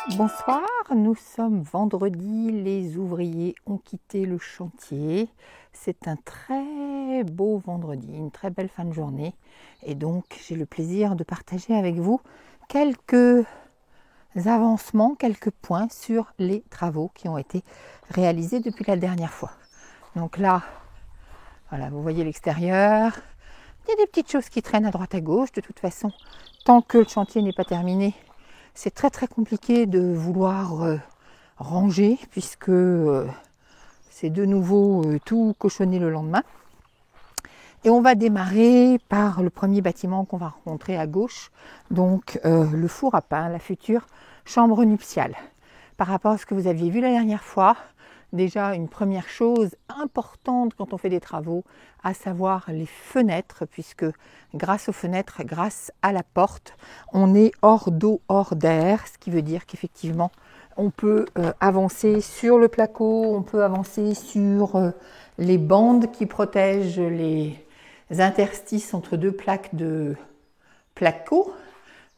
Bonsoir, nous sommes vendredi, les ouvriers ont quitté le chantier. C'est un très beau vendredi, une très belle fin de journée et donc j'ai le plaisir de partager avec vous quelques avancements, quelques points sur les travaux qui ont été réalisés depuis la dernière fois. Donc là, voilà, vous voyez l'extérieur, il y a des petites choses qui traînent à droite à gauche. De toute façon, tant que le chantier n'est pas terminé, c'est très compliqué de vouloir ranger puisque c'est de nouveau tout cochonné le lendemain. Et on va démarrer par le premier bâtiment qu'on va rencontrer à gauche, donc le four à pain, la future chambre nuptiale. Par rapport à ce que vous aviez vu la dernière fois, déjà une première chose importante quand on fait des travaux, à savoir les fenêtres, puisque grâce aux fenêtres, grâce à la porte, on est hors d'eau, hors d'air, ce qui veut dire qu'effectivement, on peut avancer sur le placo, on peut avancer sur les bandes qui protègent les interstices entre deux plaques de placo.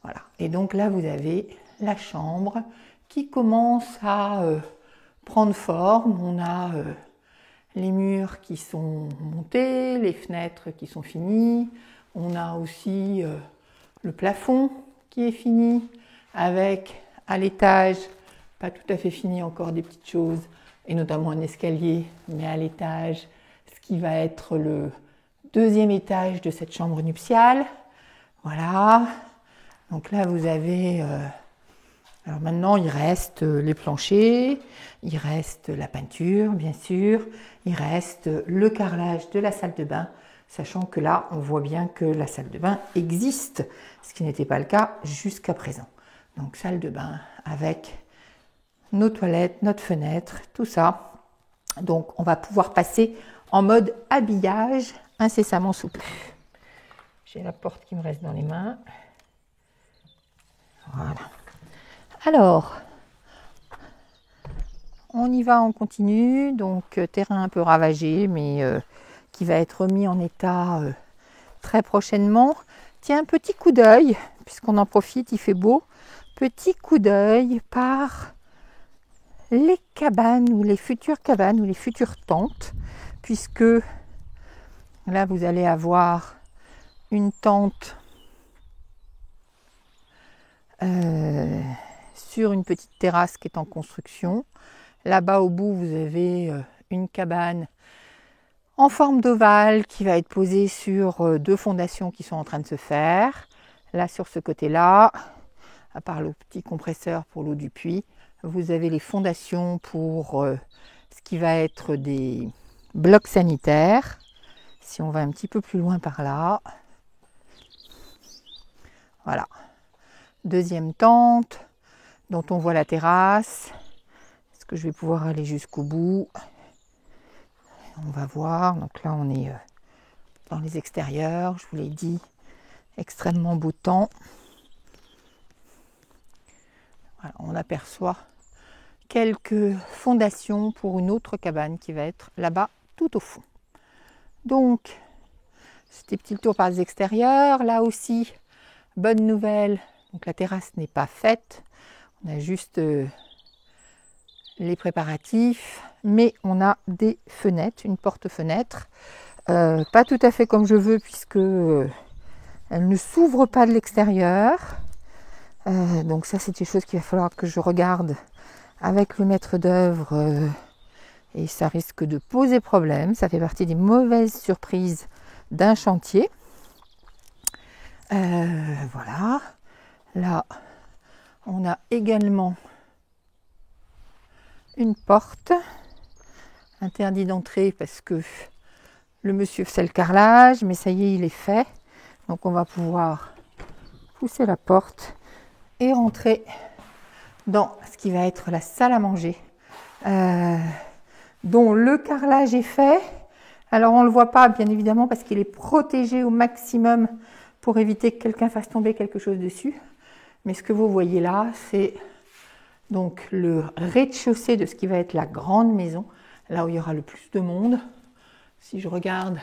Voilà. Et donc là, vous avez la chambre qui commence à prendre forme. On a les murs qui sont montés, les fenêtres qui sont finies. On a aussi le plafond qui est fini, avec à l'étage, pas tout à fait fini encore, des petites choses, et notamment un escalier, mais à l'étage, ce qui va être le deuxième étage de cette chambre nuptiale. Voilà. Donc là, vous avez... alors maintenant, il reste les planchers, il reste la peinture, bien sûr, il reste le carrelage de la salle de bain, sachant que là, on voit bien que la salle de bain existe, ce qui n'était pas le cas jusqu'à présent. Donc, salle de bain avec nos toilettes, notre fenêtre, tout ça. Donc, on va pouvoir passer en mode habillage incessamment sous peu. J'ai la porte qui me reste dans les mains. Voilà. Alors, on y va, on continue. Donc, terrain un peu ravagé, mais qui va être remis en état très prochainement. Tiens, un petit coup d'œil, puisqu'on en profite, il fait beau. Petit coup d'œil par les cabanes ou les futures tentes, puisque là, vous allez avoir une tente sur une petite terrasse qui est en construction. Là-bas au bout, vous avez une cabane en forme d'ovale qui va être posée sur deux fondations qui sont en train de se faire. Là, sur ce côté-là, à part le petit compresseur pour l'eau du puits, vous avez les fondations pour ce qui va être des blocs sanitaires. Si on va un petit peu plus loin par là, voilà. Deuxième tente dont on voit la terrasse. Est-ce que je vais pouvoir aller jusqu'au bout? On va voir. Donc là, on est dans les extérieurs. Je vous l'ai dit, extrêmement beau temps. Voilà, on aperçoit quelques fondations pour une autre cabane qui va être là-bas tout au fond. Donc, c'était petit tour par les extérieurs. Là aussi, bonne nouvelle. Donc la terrasse n'est pas faite. On a juste les préparatifs, mais on a des fenêtres, une porte-fenêtre. Pas tout à fait comme je veux puisque elle ne s'ouvre pas de l'extérieur. Donc ça, c'est des choses qu'il va falloir que je regarde avec le maître d'œuvre et ça risque de poser problème. Ça fait partie des mauvaises surprises d'un chantier. Voilà. Là, on a également une porte, interdit d'entrer parce que le monsieur fait le carrelage, mais ça y est, il est fait. Donc on va pouvoir pousser la porte et rentrer dans ce qui va être la salle à manger, dont le carrelage est fait. Alors on ne le voit pas bien évidemment parce qu'il est protégé au maximum pour éviter que quelqu'un fasse tomber quelque chose dessus. Mais ce que vous voyez là, c'est donc le rez-de-chaussée de ce qui va être la grande maison, là où il y aura le plus de monde. Si je regarde,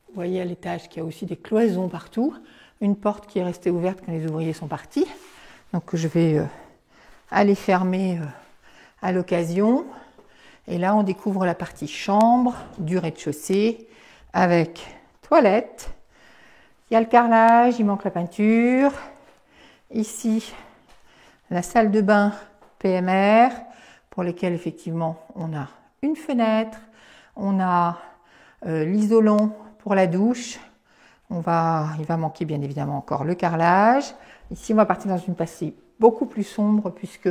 vous voyez à l'étage qu'il y a aussi des cloisons partout, une porte qui est restée ouverte quand les ouvriers sont partis, donc que je vais à les fermer à l'occasion. Et là, on découvre la partie chambre du rez-de-chaussée avec toilette. Il y a le carrelage, il manque la peinture. Ici, la salle de bain PMR pour lesquelles effectivement on a une fenêtre, on a l'isolant pour la douche. Il va manquer bien évidemment encore le carrelage. Ici, on va partir dans une passée beaucoup plus sombre puisque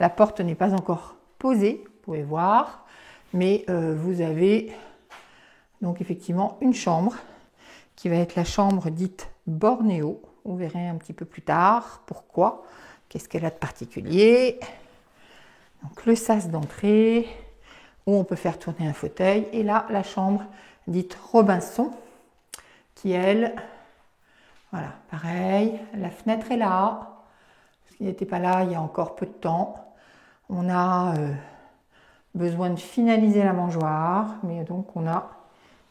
la porte n'est pas encore posée, vous pouvez voir. Mais vous avez donc effectivement une chambre qui va être la chambre dite Bornéo. Vous verrez un petit peu plus tard pourquoi, qu'est-ce qu'elle a de particulier. Donc le sas d'entrée où on peut faire tourner un fauteuil. Et là, la chambre dite Robinson qui, elle, voilà, pareil, la fenêtre est là. Ce qui n'était pas là il y a encore peu de temps. On a besoin de finaliser la mangeoire, mais donc on a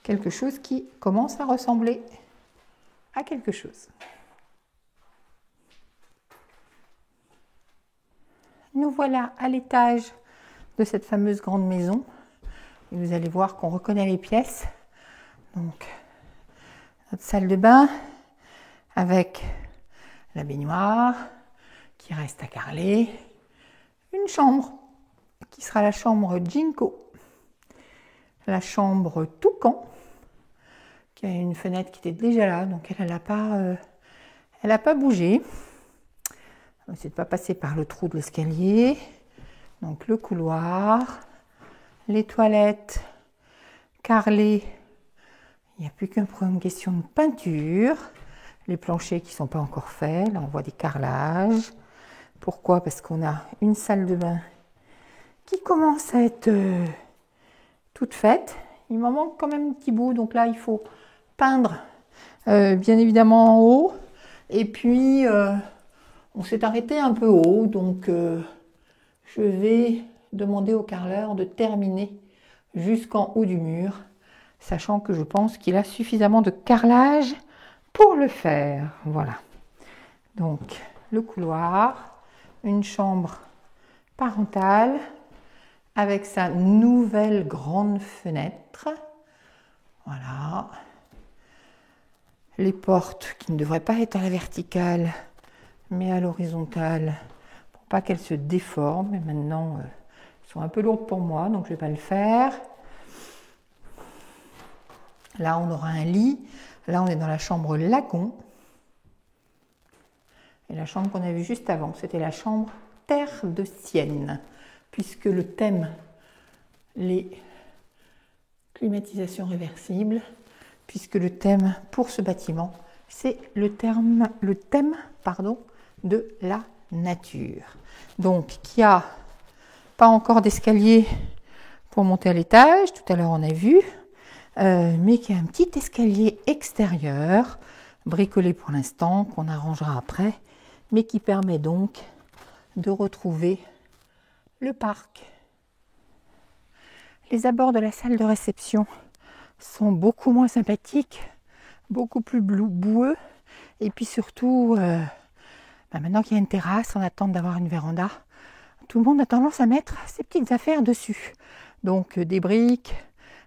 quelque chose qui commence à ressembler à quelque chose. Nous voilà à l'étage de cette fameuse grande maison. Et vous allez voir qu'on reconnaît les pièces. Donc, notre salle de bain avec la baignoire qui reste à carreler. Une chambre qui sera la chambre Jinko. La chambre Toucan qui a une fenêtre qui était déjà là, donc elle n'a pas bougé. On essaie de ne pas passer par le trou de l'escalier. Donc le couloir, les toilettes carrelées. Il n'y a plus qu'un problème question de peinture. Les planchers qui ne sont pas encore faits. Là, on voit des carrelages. Pourquoi? Parce qu'on a une salle de bain qui commence à être toute faite. Il m'en manque quand même un petit bout. Donc là, il faut peindre bien évidemment en haut. Et puis, on s'est arrêté un peu haut. Donc, je vais demander au carreleur de terminer jusqu'en haut du mur. Sachant que je pense qu'il a suffisamment de carrelage pour le faire. Voilà. Donc, le couloir, une chambre parentale avec sa nouvelle grande fenêtre. Voilà. Les portes qui ne devraient pas être à la verticale, mais à l'horizontale, pour pas qu'elles se déforment. Et maintenant, elles sont un peu lourdes pour moi, donc je ne vais pas le faire. Là, on aura un lit. Là, on est dans la chambre lagon. Et la chambre qu'on a vue juste avant, c'était la chambre Terre de Sienne, puisque le thème, les climatisations réversibles, puisque le thème pour ce bâtiment, c'est le thème de la nature. Donc, qui a pas encore d'escalier pour monter à l'étage, tout à l'heure on a vu, mais qui a un petit escalier extérieur, bricolé pour l'instant, qu'on arrangera après, mais qui permet donc de retrouver le parc. Les abords de la salle de réception sont beaucoup moins sympathiques, beaucoup plus boueux, et puis surtout, maintenant qu'il y a une terrasse, en attente d'avoir une véranda, tout le monde a tendance à mettre ses petites affaires dessus. Donc des briques,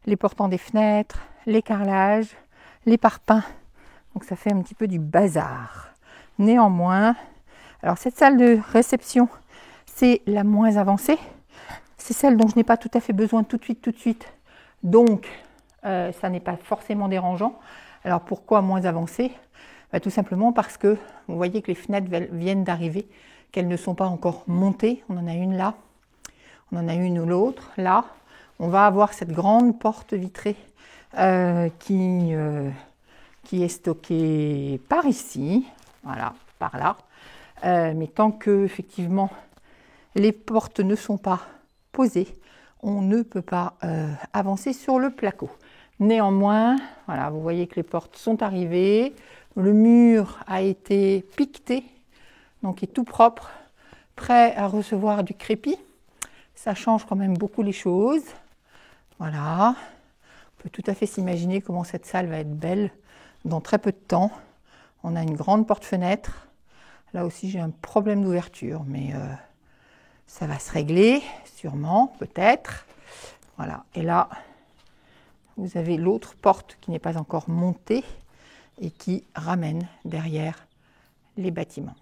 les portants des fenêtres, les carrelages, les parpaings. Donc ça fait un petit peu du bazar. Néanmoins, alors cette salle de réception, c'est la moins avancée. C'est celle dont je n'ai pas tout à fait besoin tout de suite. Donc, ça n'est pas forcément dérangeant. Alors pourquoi moins avancée? Tout simplement parce que vous voyez que les fenêtres viennent d'arriver, qu'elles ne sont pas encore montées. On en a une là, on en a une ou l'autre là. On va avoir cette grande porte vitrée qui est stockée par ici, voilà, par là. Mais tant que effectivement les portes ne sont pas posées, on ne peut pas avancer sur le placo. Néanmoins, voilà, vous voyez que les portes sont arrivées, le mur a été piqueté, donc est tout propre, prêt à recevoir du crépi. Ça change quand même beaucoup les choses. Voilà, on peut tout à fait s'imaginer comment cette salle va être belle dans très peu de temps. On a une grande porte-fenêtre. Là aussi, j'ai un problème d'ouverture, mais Ça va se régler, sûrement, peut-être. Voilà, et là, vous avez l'autre porte qui n'est pas encore montée et qui ramène derrière les bâtiments.